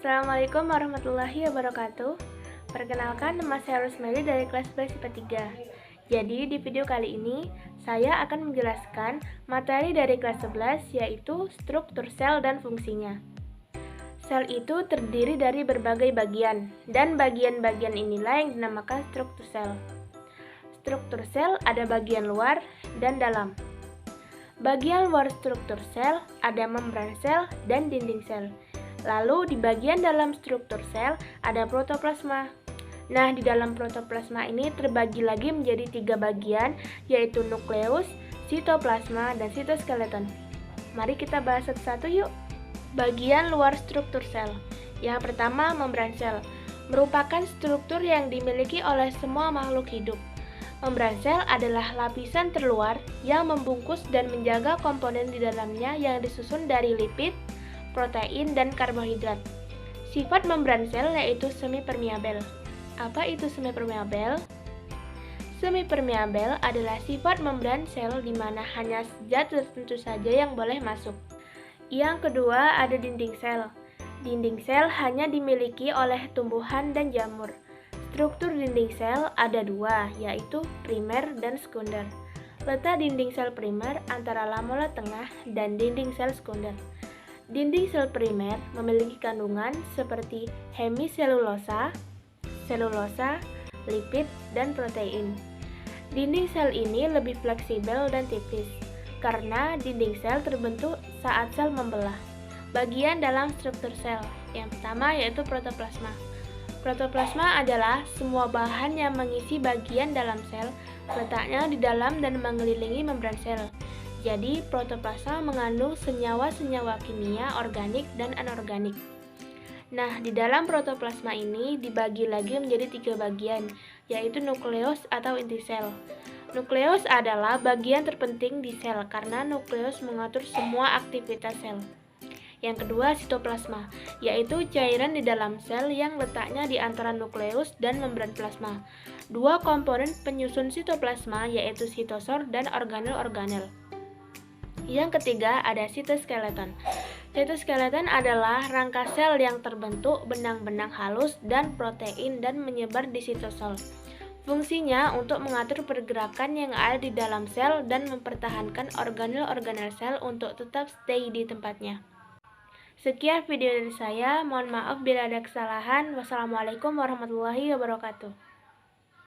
Assalamualaikum warahmatullahi wabarakatuh. Perkenalkan, nama saya Rosemary dari kelas 11 IPA 3. Jadi di video kali ini saya akan menjelaskan materi dari kelas 11, yaitu struktur sel dan fungsinya. Sel itu terdiri dari berbagai bagian, dan bagian-bagian inilah yang dinamakan struktur sel. Struktur sel ada bagian luar dan dalam. Bagian luar struktur sel ada membran sel dan dinding sel. Lalu di bagian dalam struktur sel ada protoplasma. Nah, di dalam protoplasma ini terbagi lagi menjadi 3 bagian, yaitu nukleus, sitoplasma, dan sitoskeleton. Mari kita bahas satu-satu yuk. Bagian luar struktur sel. Yang pertama, membran sel. Merupakan struktur yang dimiliki oleh semua makhluk hidup. Membran sel adalah lapisan terluar yang membungkus dan menjaga komponen di dalamnya yang disusun dari lipid, protein, dan karbohidrat. Sifat membran sel yaitu semi-permeabel. Apa itu semi-permeabel? Semi-permeabel adalah sifat membran sel di mana hanya zat tertentu saja yang boleh masuk. Yang kedua ada dinding sel. Dinding sel hanya dimiliki oleh tumbuhan dan jamur. Struktur dinding sel ada 2, yaitu primer dan sekunder. Letak dinding sel primer antara lamela tengah dan dinding sel sekunder. Dinding sel primer memiliki kandungan seperti hemiselulosa, selulosa, lipid, dan protein. Dinding sel ini lebih fleksibel dan tipis, karena dinding sel terbentuk saat sel membelah. Bagian dalam struktur sel, yang pertama yaitu protoplasma. Protoplasma adalah semua bahan yang mengisi bagian dalam sel, letaknya di dalam dan mengelilingi membran sel. Jadi, protoplasma mengandung senyawa-senyawa kimia organik dan anorganik. Nah, di dalam protoplasma ini dibagi lagi menjadi 3 bagian, yaitu nukleus atau inti sel. Nukleus adalah bagian terpenting di sel karena nukleus mengatur semua aktivitas sel. Yang kedua, sitoplasma, yaitu cairan di dalam sel yang letaknya di antara nukleus dan membran plasma. 2 komponen penyusun sitoplasma yaitu sitosol dan organel-organel. Yang ketiga ada sitoskeleton. Sitoskeleton adalah rangka sel yang terbentuk benang-benang halus dan protein dan menyebar di sitosol. Fungsinya untuk mengatur pergerakan yang ada di dalam sel dan mempertahankan organel-organel sel untuk tetap stay di tempatnya. Sekian video dari saya, mohon maaf bila ada kesalahan. Wassalamualaikum warahmatullahi wabarakatuh.